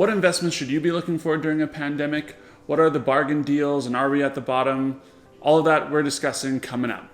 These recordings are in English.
What investments should you be looking for during a pandemic? What are the bargain deals, and are we at the bottom? All of that we're discussing coming up.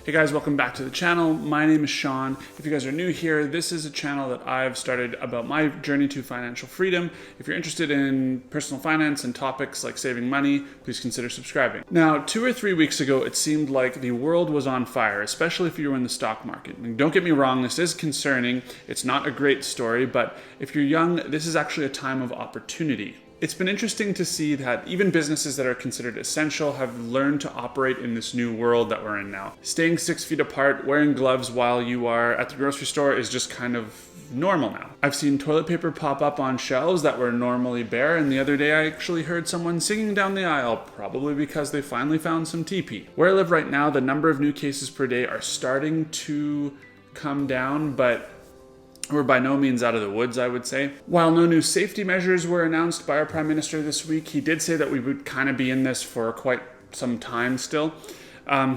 Hey guys, welcome back to the channel. My name is Sean. If you guys are new here, this is a channel that I've started about my journey to financial freedom. If you're interested in personal finance and topics like saving money, please consider subscribing. Now, 2 or 3 weeks ago, it seemed like the world was on fire, especially if you were in the stock market. And don't get me wrong, this is concerning. It's not a great story, but if you're young, this is actually a time of opportunity. It's been interesting to see that even businesses that are considered essential have learned to operate in this new world that we're in now. Staying 6 feet apart, wearing gloves while you are at the grocery store is just kind of normal now. I've seen toilet paper pop up on shelves that were normally bare, and the other day I actually heard someone singing down the aisle, probably because they finally found some TP. Where I live right now, the number of new cases per day are starting to come down, but we're by no means out of the woods, I would say. While no new safety measures were announced by our Prime Minister this week, he did say that we would kind of be in this for quite some time still.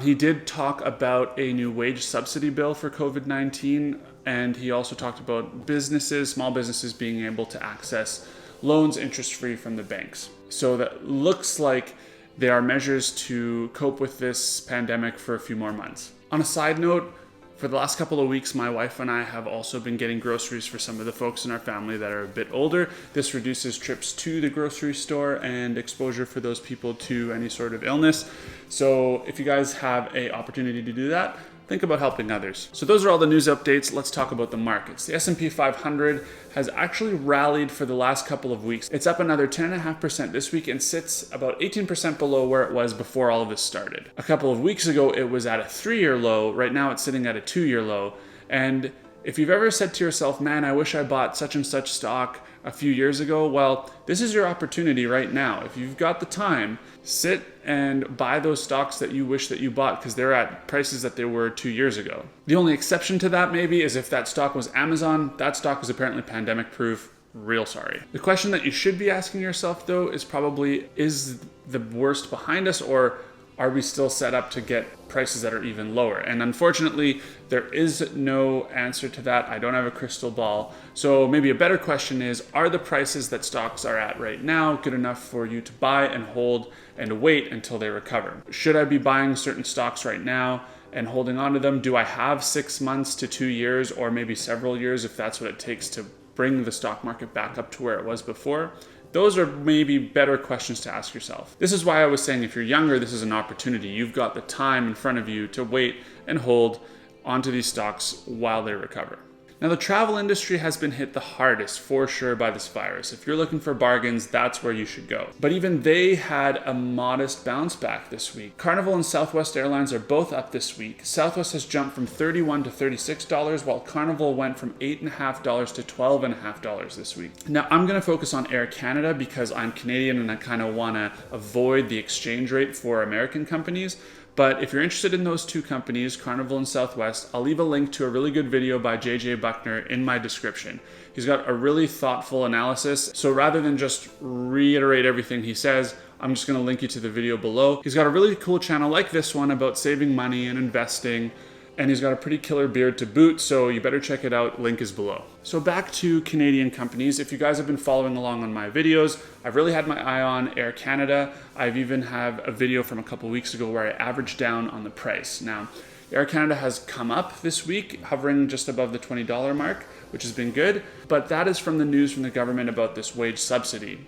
He did talk about a new wage subsidy bill for COVID-19, and he also talked about small businesses being able to access loans interest-free from the banks. So that looks like there are measures to cope with this pandemic for a few more months. On a side note, for the last couple of weeks, my wife and I have also been getting groceries for some of the folks in our family that are a bit older. This reduces trips to the grocery store and exposure for those people to any sort of illness. So if you guys have an opportunity to do that, think about helping others. So those are all the news updates. Let's talk about the markets. The S&P 500 has actually rallied for the last couple of weeks. It's up another 10.5% this week and sits about 18% below where it was before all of this started. A couple of weeks ago, it was at a 3-year low. Right now, it's sitting at a 2-year low. And if you've ever said to yourself, man, I wish I bought such and such stock a few years ago, well, this is your opportunity right now. If you've got the time, sit and buy those stocks that you wish that you bought because they're at prices that they were 2 years ago. The only exception to that maybe is if that stock was Amazon. That stock is apparently pandemic proof. Real sorry. The question that you should be asking yourself though is probably, is the worst behind us, or are we still set up to get prices that are even lower? And unfortunately, there is no answer to that. I don't have a crystal ball. So maybe a better question is, are the prices that stocks are at right now good enough for you to buy and hold and wait until they recover? Should I be buying certain stocks right now and holding on to them? Do I have 6 months to 2 years, or maybe several years if that's what it takes to bring the stock market back up to where it was before? Those are maybe better questions to ask yourself. This is why I was saying if you're younger, this is an opportunity. You've got the time in front of you to wait and hold onto these stocks while they recover. Now, the travel industry has been hit the hardest for sure by this virus. If you're looking for bargains, that's where you should go. But even they had a modest bounce back this week. Carnival and Southwest Airlines are both up this week. Southwest has jumped from $31 to $36, while Carnival went from $8.50 to $12.50 this week. Now, I'm going to focus on Air Canada because I'm Canadian and I kind of want to avoid the exchange rate for American companies. But if you're interested in those two companies, Carnival and Southwest, I'll leave a link to a really good video by JJ Buckner in my description. He's got a really thoughtful analysis. So rather than just reiterate everything he says, I'm just going to link you to the video below. He's got a really cool channel like this one about saving money and investing. And he's got a pretty killer beard to boot, so you better check it out. Link is below. So back to Canadian companies. If you guys have been following along on my videos, I've really had my eye on Air Canada. I've even have a video from a couple weeks ago where I averaged down on the price. Now, Air Canada has come up this week, hovering just above the $20 mark, which has been good. But that is from the news from the government about this wage subsidy.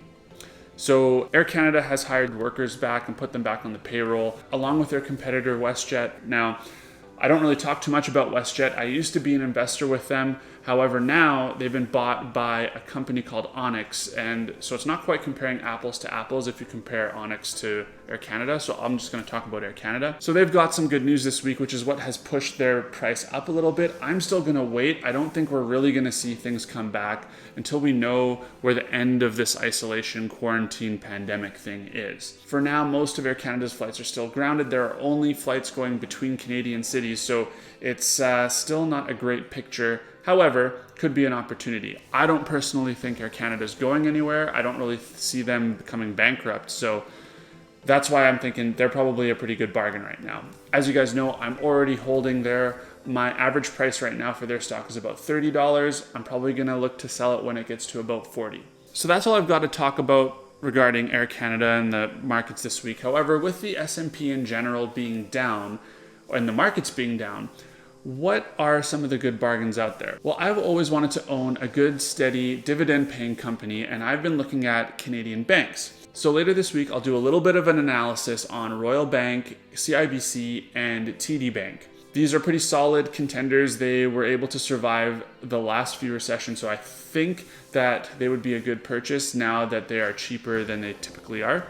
So Air Canada has hired workers back and put them back on the payroll, along with their competitor WestJet. Now, I don't really talk too much about WestJet. I used to be an investor with them. However, now they've been bought by a company called Onyx. And so it's not quite comparing apples to apples if you compare Onyx to Air Canada. So I'm just going to talk about Air Canada. So they've got some good news this week, which is what has pushed their price up a little bit. I'm still going to wait. I don't think we're really going to see things come back until we know where the end of this isolation, quarantine, pandemic thing is. For now, most of Air Canada's flights are still grounded. There are only flights going between Canadian cities. So it's still not a great picture. However, could be an opportunity. I don't personally think Air Canada is going anywhere. I don't really see them becoming bankrupt. So that's why I'm thinking they're probably a pretty good bargain right now. As you guys know, I'm already holding there. My average price right now for their stock is about $30. I'm probably going to look to sell it when it gets to about $40. So that's all I've got to talk about regarding Air Canada and the markets this week. However, with the S&P in general being down and the markets being down, what are some of the good bargains out there? Well, I've always wanted to own a good, steady, dividend-paying company, and I've been looking at Canadian banks. So later this week, I'll do a little bit of an analysis on Royal Bank, CIBC, and TD Bank. These are pretty solid contenders. They were able to survive the last few recessions, so I think that they would be a good purchase now that they are cheaper than they typically are.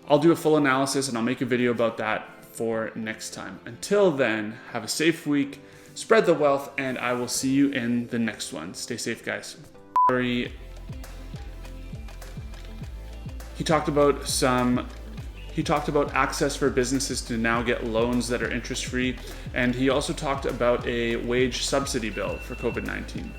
I'll do a full analysis and I'll make a video about that for next time. Until then, have a safe week, spread the wealth, and I will see you in the next one. Stay safe, guys. He talked about access for businesses to now get loans that are interest-free, and he also talked about a wage subsidy bill for COVID-19.